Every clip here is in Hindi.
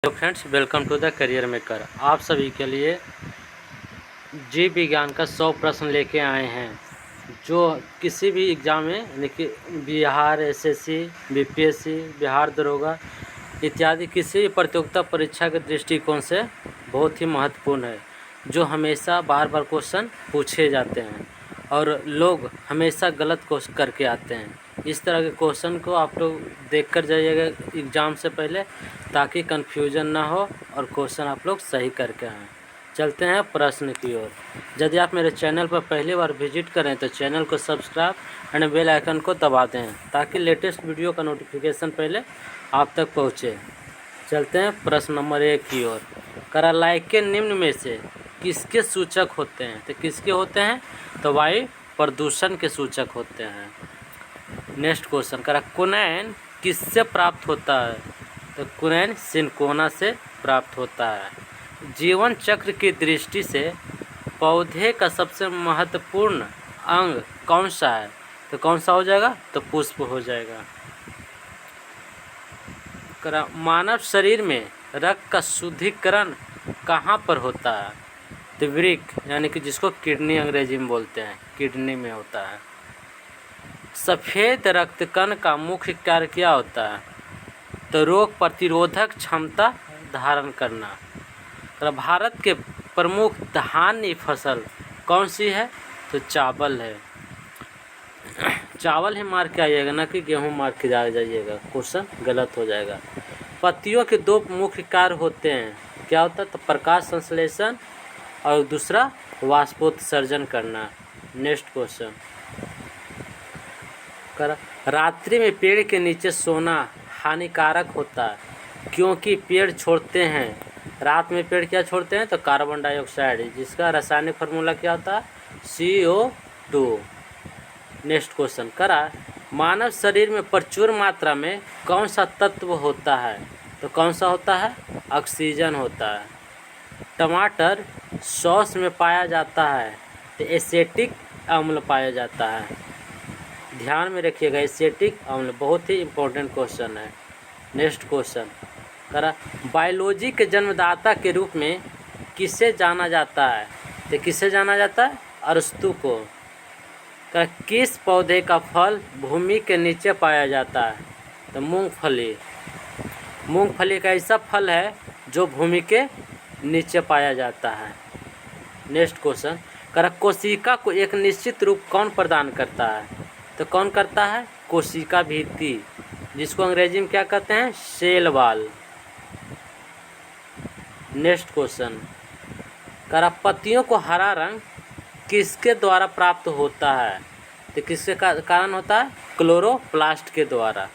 Hello friends, welcome to the career maker. आप सभी के लिए जीव विज्ञान का 100 प्रश्न लेके आए हैं जो किसी भी एग्ज़ाम में यानी कि बिहार एसएससी, बीपीएससी, बिहार दरोगा इत्यादि किसी भी प्रतियोगिता परीक्षा के दृष्टिकोण से बहुत ही महत्वपूर्ण है, जो हमेशा बार बार क्वेश्चन पूछे जाते हैं और लोग हमेशा गलत क्वेश्चन करके आते हैं। इस तरह के क्वेश्चन को आप लोग देख कर जाइएगा एग्ज़ाम से पहले, ताकि कन्फ्यूजन ना हो और क्वेश्चन आप लोग सही करके आएँ। चलते हैं प्रश्न की ओर। यदि आप मेरे चैनल पर पहली बार विजिट करें तो चैनल को सब्सक्राइब एंड बेल आइकन को दबा दें, ताकि लेटेस्ट वीडियो का नोटिफिकेशन पहले आप तक पहुँचे। चलते हैं प्रश्न नंबर 1 की ओर। करालाइक के निम्न में से किसके सूचक होते हैं? तो किसके होते हैं? तो वायु प्रदूषण के सूचक होते हैं। नेक्स्ट क्वेश्चन, कुनैन किससे प्राप्त होता है? तो कुनैन सिनकोना से प्राप्त होता है। जीवन चक्र की दृष्टि से पौधे का सबसे महत्वपूर्ण अंग कौन सा है? तो कौन सा हो जाएगा? तो पुष्प हो जाएगा। मानव शरीर में रक्त का शुद्धिकरण कहाँ पर होता है? तो वृक्क यानी कि जिसको किडनी अंग्रेजी में बोलते हैं, किडनी में होता है। सफ़ेद रक्त कण का मुख्य कार्य क्या होता है? तो रोग प्रतिरोधक क्षमता धारण करना। तो भारत के प्रमुख धान्य फसल कौन सी है? तो चावल है। चावल ही मार के आइएगा, ना कि गेहूं मार के जाइएगा, क्वेश्चन गलत हो जाएगा। पत्तियों के 2 मुख्य कार्य होते हैं, क्या होता है? तो प्रकाश संश्लेषण और दूसरा वाष्पोत्सर्जन करना। नेक्स्ट क्वेश्चन, रात्रि में पेड़ के नीचे सोना हानिकारक होता है, क्योंकि पेड़ छोड़ते हैं, रात में पेड़ क्या छोड़ते हैं? तो कार्बन डाइऑक्साइड, जिसका रासायनिक फार्मूला क्या होता है? CO2। नेक्स्ट क्वेश्चन, मानव शरीर में प्रचुर मात्रा में कौन सा तत्व होता है? तो कौन सा होता है? ऑक्सीजन होता है। टमाटर सॉस में पाया जाता है, तो एसिटिक अम्ल पाया जाता है। ध्यान में रखिएगा, एसिटिक अम्ल बहुत ही इम्पोर्टेंट क्वेश्चन है। नेक्स्ट क्वेश्चन, बायोलॉजी के जन्मदाता के रूप में किसे जाना जाता है? तो किसे जाना जाता है? अरस्तु को। किस पौधे का फल भूमि के नीचे पाया जाता है? तो मूंगफली। मूंगफली का ऐसा फल है जो भूमि के नीचे पाया जाता है। नेक्स्ट क्वेश्चन, कोशिका को एक निश्चित रूप कौन प्रदान करता है? तो कौन करता है? कोशिका भित्ति, जिसको अंग्रेजी में क्या कहते हैं? Cell wall. नेक्स्ट क्वेश्चन, पत्तियों को हरा रंग किसके द्वारा प्राप्त होता है? तो किसके कारण होता है? क्लोरोप्लास्ट के द्वारा।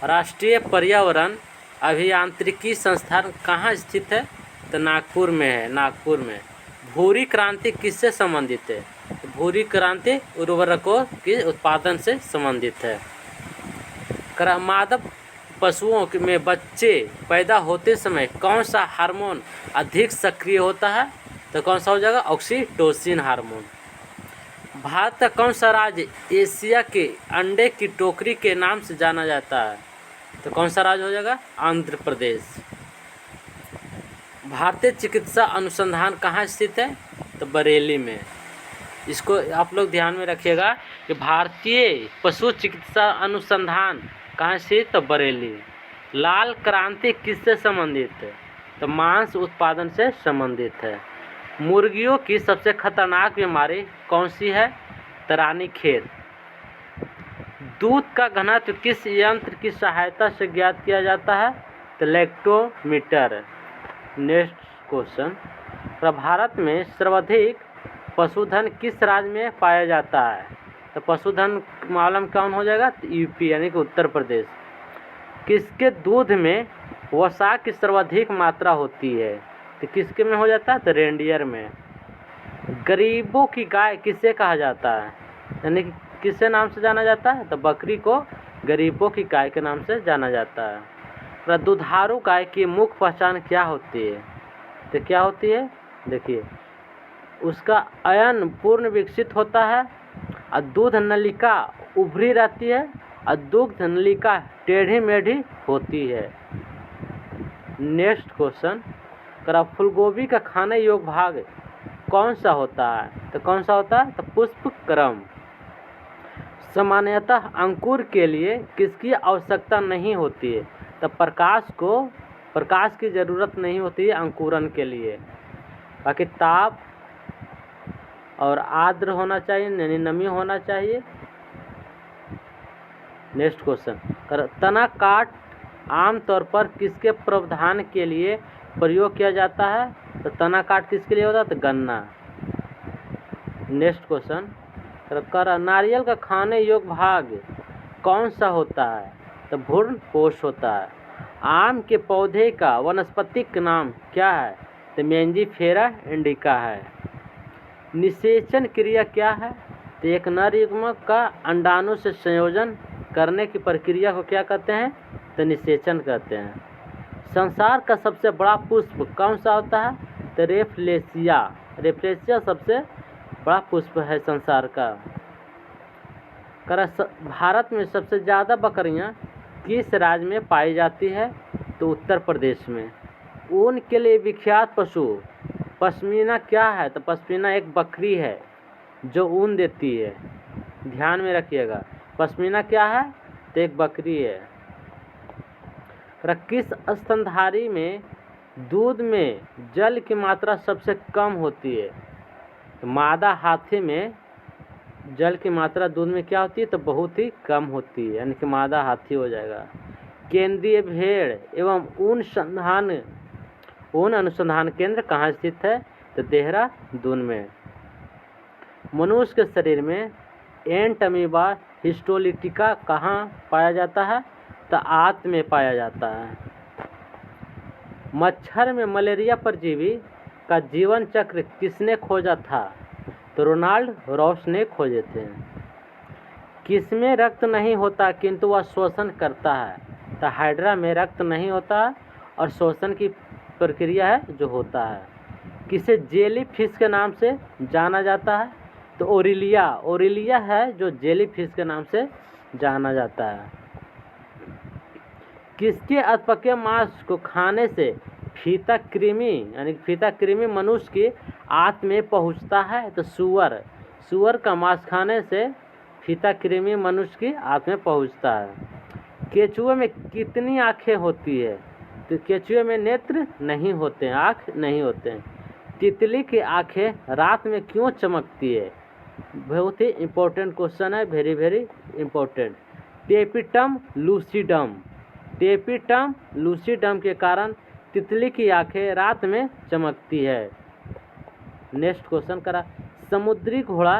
राष्ट्रीय पर्यावरण अभियांत्रिकी संस्थान कहाँ स्थित है? तो नागपुर में है, नागपुर में। भूरी क्रांति किससे संबंधित है? भूरी क्रांति उर्वरकों के उत्पादन से संबंधित है। मादा पशुओं में बच्चे पैदा होते समय कौन सा हार्मोन अधिक सक्रिय होता है? तो कौन सा हो जाएगा? Oxytocin hormone. भारत का कौन सा राज्य एशिया के अंडे की टोकरी के नाम से जाना जाता है? तो कौन सा राज्य हो जाएगा? आंध्र प्रदेश। भारतीय चिकित्सा अनुसंधान कहाँ स्थित है? तो बरेली में। इसको आप लोग ध्यान में रखिएगा कि भारतीय पशु चिकित्सा अनुसंधान कहाँ स्थित? तो बरेली। लाल क्रांति किससे संबंधित है? तो मांस उत्पादन से संबंधित है। मुर्गियों की सबसे खतरनाक बीमारी कौन सी है? तो रानीखेत। दूध का घनत्व किस यंत्र की सहायता से ज्ञात किया जाता है? तो लैक्टोमीटर। नेक्स्ट क्वेश्चन, भारत में सर्वाधिक पशुधन किस राज्य में पाया जाता है? तो पशुधन मालूम कौन हो जाएगा? तो यूपी यानी कि उत्तर प्रदेश। किसके दूध में वसा की सर्वाधिक मात्रा होती है? तो किसके में हो जाता है? तो रेंडियर में। गरीबों की गाय किसे कहा जाता है? यानी कि किससे नाम से जाना जाता है? तो बकरी को गरीबों की गाय के नाम से जाना जाता है। दुधारू गाय की मुख्य पहचान क्या होती है? तो क्या होती है? देखिए, उसका अयन पूर्ण विकसित होता है और दूध नलिका उभरी रहती है और दुग्ध नलिका टेढ़ी मेढ़ी होती है। नेक्स्ट क्वेश्चन, करा फूलगोभी का खाने योग्य भाग कौन सा होता है? तो कौन सा होता है? तो पुष्पक्रम। सामान्यतः अंकुर के लिए किसकी आवश्यकता नहीं होती है? तो प्रकाश की ज़रूरत नहीं होती है अंकुरन के लिए। बाकी ताप और आर्द्र होना चाहिए, यानी नमी होना चाहिए। नेक्स्ट क्वेश्चन, तना काट आमतौर पर किसके प्रावधान के लिए प्रयोग किया जाता है? तो तना काट किसके लिए होता है? तो गन्ना। नेक्स्ट क्वेश्चन, नारियल का खाने योग्य भाग कौन सा होता है? तो भ्रूण पोष होता है। आम के पौधे का वानस्पतिक नाम क्या है? तो मेंजिफेरा इंडिका है। निषेचन क्रिया क्या है? तो एक नर युग्मक का अंडाणु से संयोजन करने की प्रक्रिया को क्या कहते हैं? तो निषेचन कहते हैं। संसार का सबसे बड़ा पुष्प कौन सा होता है? तो रेफ्लेसिया। रेफ्लेसिया सबसे बड़ा पुष्प है संसार का। भारत में सबसे ज़्यादा बकरियां किस राज्य में पाई जाती है? तो उत्तर प्रदेश में। ऊन के लिए विख्यात पशु पश्मीना क्या है? तो पश्मीना एक बकरी है जो ऊन देती है, ध्यान में रखिएगा। पश्मीना क्या है? तो एक बकरी है। किस स्तनधारी में दूध में जल की मात्रा सबसे कम होती है? तो मादा हाथी में जल की मात्रा दूध में क्या होती है? तो बहुत ही कम होती है, यानी कि मादा हाथी हो जाएगा। केंद्रीय भेड़ एवं ऊन अनुसंधान केंद्र कहाँ स्थित है? तो देहरादून में। मनुष्य के शरीर में एंटमीबा हिस्टोलिटिका कहाँ पाया जाता है? तो आंत में पाया जाता है। मच्छर में मलेरिया परजीवी का जीवन चक्र किसने खोजा था? तो रोनाल्ड रॉस ने खोजे थे। किसमें रक्त नहीं होता किंतु वह शोषण करता है? तो हाइड्रा में रक्त नहीं होता और शोषण की प्रक्रिया है जो होता है। किसे जेली फिश के नाम से जाना जाता है? तो ओरिलिया है जो जेली फिश के नाम से जाना जाता है। किसके अधपके मांस को खाने से फीता कृमि यानी फीता कृमि मनुष्य की आंत में पहुंचता है? तो सुअर का मांस खाने से फीता कृमि मनुष्य की आंत में पहुंचता है। केचुए में कितनी आँखें होती है? तो केचुए में नेत्र नहीं होते हैं, आँख नहीं होते हैं। तितली की आँखें रात में क्यों चमकती है? बहुत ही इम्पोर्टेंट क्वेश्चन है, very very important. Tapetum lucidum के कारण तितली की आंखें रात में चमकती है। नेक्स्ट क्वेश्चन करा, समुद्री घोड़ा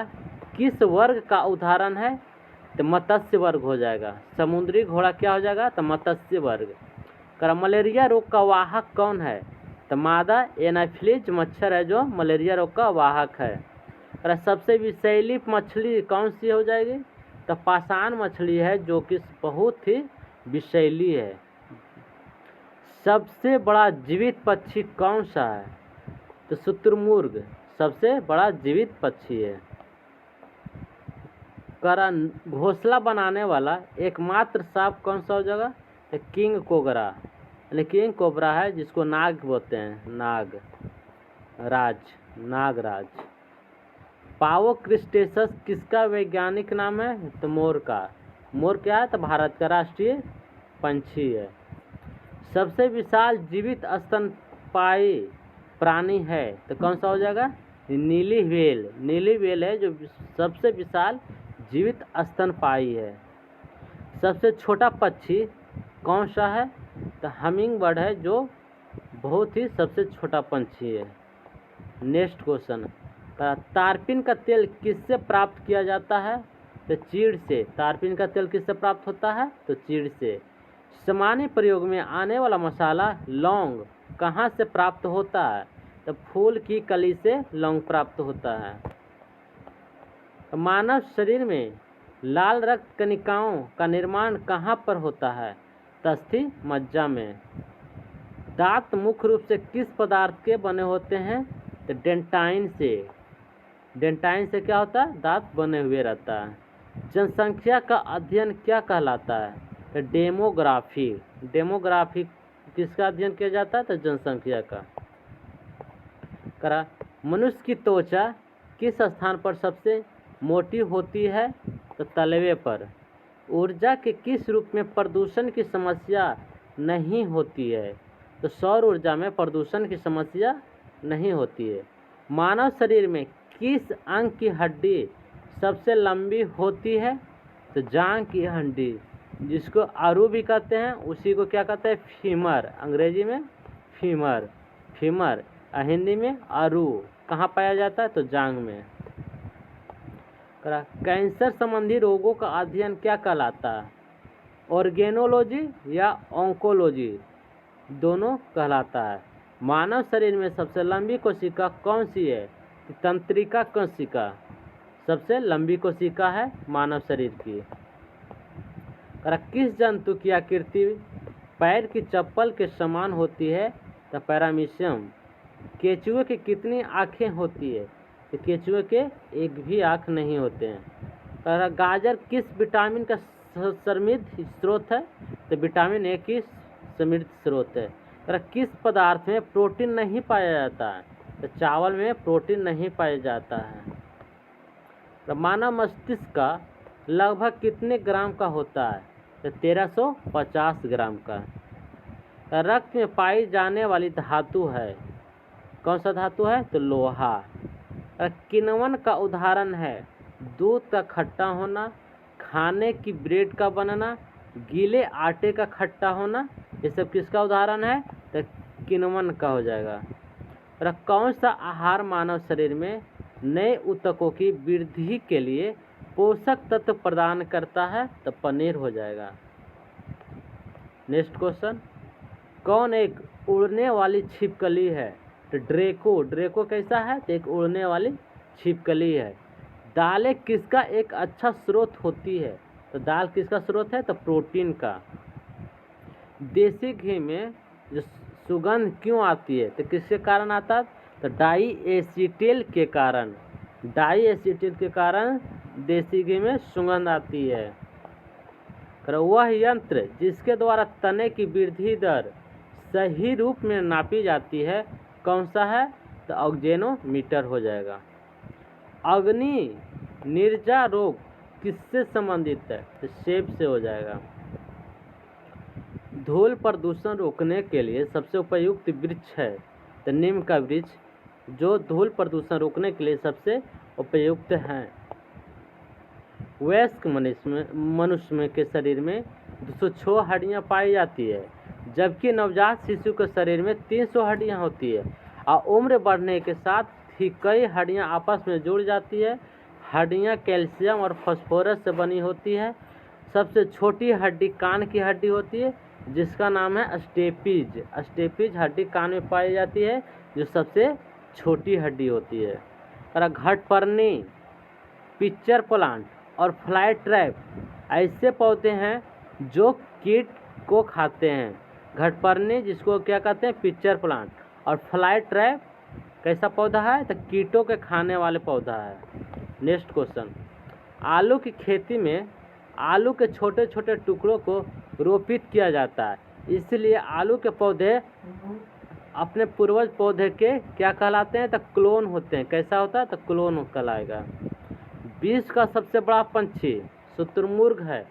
किस वर्ग का उदाहरण है? तो मत्स्य वर्ग हो जाएगा। समुद्री घोड़ा क्या हो जाएगा? तो मत्स्य वर्ग। करा, मलेरिया रोग का वाहक कौन है? तो मादा एनाफिलीज मच्छर है जो मलेरिया रोग का वाहक है। करा, सबसे विषैली मछली कौन सी हो जाएगी? तो पाषाण मछली है जो कि बहुत ही विषैली है। सबसे बड़ा जीवित पक्षी कौन सा है? तो शुतुरमुर्ग सबसे बड़ा जीवित पक्षी है। करा, घोंसला बनाने वाला एकमात्र सांप कौन सा हो जाएगा? तो किंग कोबरा है जिसको नाग बोलते हैं, नागराज। पावोक्रिस्टेसस किसका वैज्ञानिक नाम है? तो मोर क्या है? तो भारत का राष्ट्रीय पंछी है। सबसे विशाल जीवित स्तनपायी प्राणी है तो कौन सा हो जाएगा? नीली व्हेल है जो सबसे विशाल जीवित स्तनपायी है। सबसे छोटा पक्षी कौन सा है? तो हमिंग बर्ड है जो बहुत ही सबसे छोटा पंछी है। नेक्स्ट क्वेश्चन, तारपीन का तेल किससे प्राप्त किया जाता है? तो चीड़ से। तारपीन का तेल किससे प्राप्त होता है? तो चीड़ से। सामान्य प्रयोग में आने वाला मसाला लौंग कहाँ से प्राप्त होता है? तो फूल की कली से लौंग प्राप्त होता है। मानव शरीर में लाल रक्त कणिकाओं का निर्माण कहाँ पर होता है? तो अस्थि मज्जा में। दांत मुख्य रूप से किस पदार्थ के बने होते हैं? तो डेंटाइन से क्या होता है? दांत बने हुए रहता है। जनसंख्या का अध्ययन क्या कहलाता है? तो डेमोग्राफी किसका अध्ययन किया जाता है? तो जनसंख्या का। करा मनुष्य की त्वचा किस स्थान पर सबसे मोटी होती है? तो तलवे पर। ऊर्जा के किस रूप में प्रदूषण की समस्या नहीं होती है? तो सौर ऊर्जा में प्रदूषण की समस्या नहीं होती है। मानव शरीर में किस अंग की हड्डी सबसे लंबी होती है? तो जांघ की हड्डी, जिसको आरू भी कहते हैं, उसी को क्या कहते हैं? फीमर। अंग्रेजी में फीमर, फीमर, हिंदी में आरू। कहाँ पाया जाता है? तो जांघ में। कैंसर संबंधी रोगों का अध्ययन क्या कहलाता है? ऑर्गेनोलॉजी या ऑन्कोलॉजी, दोनों कहलाता है। मानव शरीर में सबसे लंबी कोशिका कौन सी है? तंत्रिका कोशिका सबसे लंबी कोशिका है मानव शरीर की। किस जंतु की आकृति पैर की चप्पल के समान होती है? तो पैरामीशियम। केचुए की कितनी आँखें होती है? तो केचुए के एक भी आँख नहीं होते हैं। गाजर किस विटामिन का समृद्ध स्रोत है? तो विटामिन ए की समृद्ध स्रोत है। किस पदार्थ में प्रोटीन नहीं पाया जाता है? तो चावल में प्रोटीन नहीं पाया जाता है। मानव मस्तिष्क का लगभग कितने ग्राम का होता है? तो 1350 ग्राम का। रक्त में पाई जाने वाली धातु है, कौन सा धातु है? तो लोहा। किण्वन का उदाहरण है दूध का खट्टा होना, खाने की ब्रेड का बनना, गीले आटे का खट्टा होना। ये सब किसका उदाहरण है? तो किण्वन का हो जाएगा। और कौन सा आहार मानव शरीर में नए ऊतकों की वृद्धि के लिए पोषक तत्व प्रदान करता है? तो पनीर हो जाएगा। नेक्स्ट क्वेश्चन, कौन एक उड़ने वाली छिपकली है? तो ड्रेको। ड्रेको कैसा है? तो एक उड़ने वाली छिपकली है। दालें किसका एक अच्छा स्रोत होती है? तो दाल किसका स्रोत है? तो प्रोटीन का। देसी घी में जो सुगंध क्यों आती है? तो किसके कारण आता है? तो डाई एसीटिल के कारण। डाई एसीटिल के कारण देसी घी में सुगंध आती है। वह यंत्र जिसके द्वारा तने की वृद्धि दर सही रूप में नापी जाती है कौन सा है? तो ऑक्जेनोमीटर हो जाएगा। अग्नि निर्जा रोग किससे संबंधित है? तो सेब से हो जाएगा। धूल प्रदूषण रोकने के लिए सबसे उपयुक्त वृक्ष है? तो नीम का वृक्ष, जो धूल प्रदूषण रोकने के लिए सबसे उपयुक्त हैं। वयस्क मनुष्य में के शरीर में 206 हड्डियाँ पाई जाती है, जबकि नवजात शिशु के शरीर में 300 हड्डियाँ होती है। और उम्र बढ़ने के साथ ही कई हड्डियाँ आपस में जुड़ जाती है। हड्डियाँ कैल्शियम और फास्फोरस से बनी होती है। सबसे छोटी हड्डी कान की हड्डी होती है, जिसका नाम है स्टेपीज। स्टेपीज हड्डी कान में पाई जाती है, जो सबसे छोटी हड्डी होती है। घटपर्णी, पिक्चर प्लांट और फ्लाई ट्रैप ऐसे पौधे हैं जो कीट को खाते हैं। घटपर्णी जिसको क्या कहते हैं? Pitcher plant. और फ्लाई ट्रैप कैसा पौधा है? तो कीटों के खाने वाले पौधा है। नेक्स्ट क्वेश्चन, आलू की खेती में आलू के छोटे छोटे टुकड़ों को रोपित किया जाता है, इसलिए आलू के पौधे अपने पूर्वज पौधे के क्या कहलाते हैं? तो क्लोन होते हैं। कैसा होता है? तो क्लोन कहलाएगा। विश्व का सबसे बड़ा पंछी शुतुरमुर्ग है,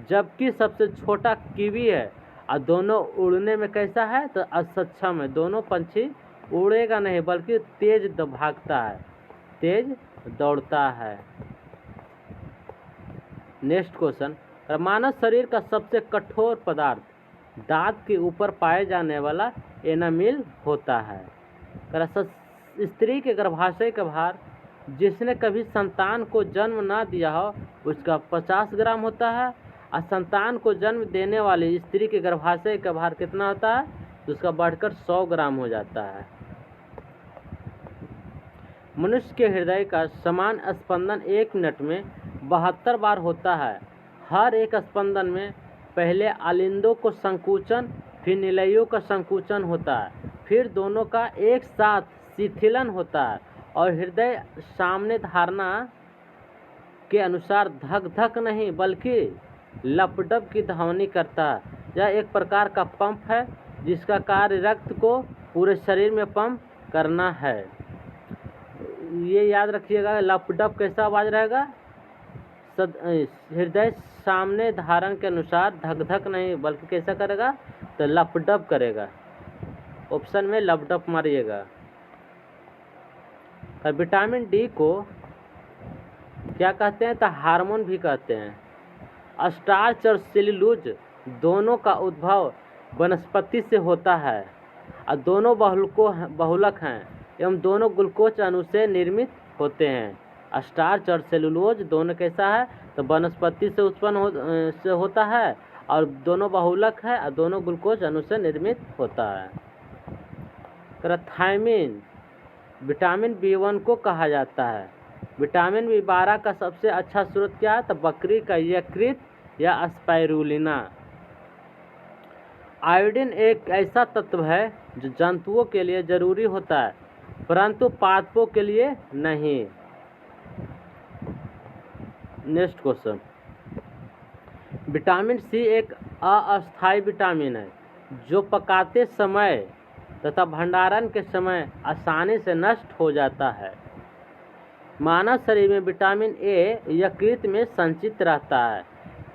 जबकि सबसे छोटा कीवी है। और दोनों उड़ने में कैसा है? तो असक्षम है। दोनों पंछी उड़ेगा नहीं, बल्कि तेज भागता है, तेज दौड़ता है। नेक्स्ट क्वेश्चन, मानव शरीर का सबसे कठोर पदार्थ दांत के ऊपर पाए जाने वाला एनामिल होता है। स्त्री के गर्भाशय का भार जिसने कभी संतान को जन्म ना दिया हो उसका 50 ग्राम होता है। और संतान को जन्म देने वाली स्त्री के गर्भाशय का भार कितना होता है? तो उसका बढ़कर 100 ग्राम हो जाता है। मनुष्य के हृदय का समान स्पंदन 1 मिनट में 72 बार होता है। हर एक स्पंदन में पहले आलिंदों को संकुचन, फिर निलयों का संकुचन होता है, फिर दोनों का एक साथ शिथिलन होता है और हृदय सामने धारणा के अनुसार धक धक नहीं बल्कि लपडप की ध्वनि करता है। यह एक प्रकार का पंप है जिसका कार्य रक्त को पूरे शरीर में पंप करना है। ये याद रखिएगा, लपडप कैसा आवाज़ रहेगा? हृदय सामने धारण के अनुसार धक धक नहीं बल्कि कैसा करेगा? तो लपडप करेगा। ऑप्शन में लपडप मारिएगा। और विटामिन डी को क्या कहते हैं? तो हार्मोन भी कहते हैं। स्टार्च और सेल्यूलोज दोनों का उद्भव वनस्पति से होता है और दोनों बहुलक हैं एवं दोनों ग्लूकोज अणु से निर्मित होते हैं। स्टार्च और सेलुलोज दोनों कैसा है? तो वनस्पति से उत्पन्न होता है और दोनों बहुलक है और दोनों ग्लूकोज अणु से निर्मित होता है। थायमिन विटामिन B1 को कहा जाता है। विटामिन B12 का सबसे अच्छा स्रोत क्या है? तो बकरी का यकृत या स्पाइरुलिना। आयोडीन एक ऐसा तत्व है जो जंतुओं के लिए जरूरी होता है परंतु पादपों के लिए नहीं। नेक्स्ट क्वेश्चन, विटामिन सी एक अस्थायी विटामिन है जो पकाते समय तथा भंडारण के समय आसानी से नष्ट हो जाता है। मानव शरीर में विटामिन ए यकृत में संचित रहता है।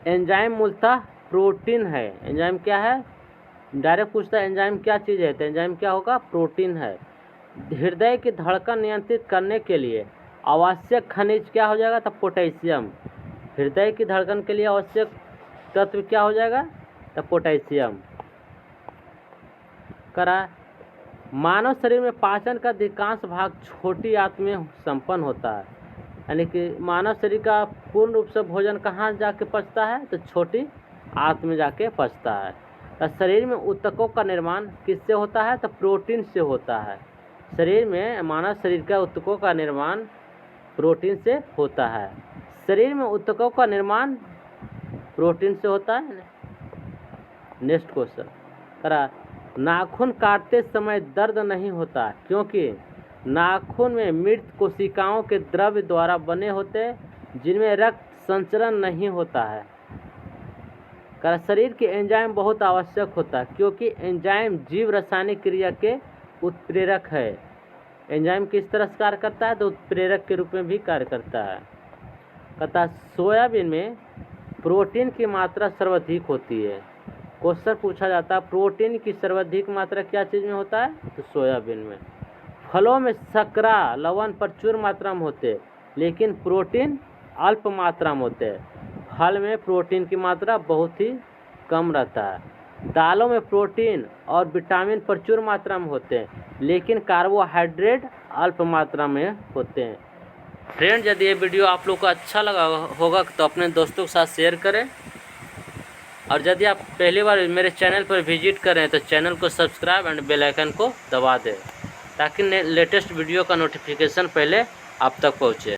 एंजाइम मूलतः प्रोटीन है। एंजाइम क्या है? डायरेक्ट पूछता है एंजाइम क्या चीज़ है? तो एंजाइम क्या होगा? प्रोटीन है। हृदय की धड़कन नियंत्रित करने के लिए आवश्यक खनिज क्या हो जाएगा? तो पोटेशियम। हृदय की धड़कन के लिए आवश्यक तत्व क्या हो जाएगा? तो पोटेशियम। करा मानव शरीर में पाचन का अधिकांश भाग छोटी आंत में संपन्न होता है, यानी कि मानव शरीर का पूर्ण रूप से भोजन कहाँ जाके पचता है? तो छोटी आंत में जाके पचता है। तो शरीर में ऊतकों का निर्माण किससे होता है? तो प्रोटीन से होता है। शरीर में मानव शरीर का ऊतकों का निर्माण प्रोटीन से होता है। शरीर में ऊतकों का निर्माण प्रोटीन से होता है। नेक्स्ट क्वेश्चन, करा नाखून काटते समय दर्द नहीं होता क्योंकि नाखून में मृत कोशिकाओं के द्रव्य द्वारा बने होते हैं जिनमें रक्त संचरण नहीं होता है। करा शरीर के एंजाइम बहुत आवश्यक होता है क्योंकि एंजाइम जीव रासायनिक क्रिया के उत्प्रेरक है। एंजाइम किस तरह से कार्य करता है? तो उत्प्रेरक के रूप में भी कार्य करता है। कहता सोयाबीन में प्रोटीन की मात्रा सर्वाधिक होती है। क्वेश्चन पूछा जाता है प्रोटीन की सर्वाधिक मात्रा क्या चीज़ में होता है? तो सोयाबीन में। फलों में शर्करा लवण प्रचुर मात्रा में होते हैं लेकिन प्रोटीन अल्प मात्रा में होते हैं। फल में प्रोटीन की मात्रा बहुत ही कम रहता है। दालों में प्रोटीन और विटामिन प्रचुर मात्रा में होते हैं लेकिन कार्बोहाइड्रेट अल्प मात्रा में होते हैं। फ्रेंड, यदि ये वीडियो आप लोग को अच्छा लगा होगा तो अपने दोस्तों के साथ शेयर करें और यदि आप पहली बार मेरे चैनल पर विजिट करें तो चैनल को सब्सक्राइब एंड बेल आइकन को दबा दें ताकि लेटेस्ट वीडियो का नोटिफिकेशन पहले आप तक पहुँचे।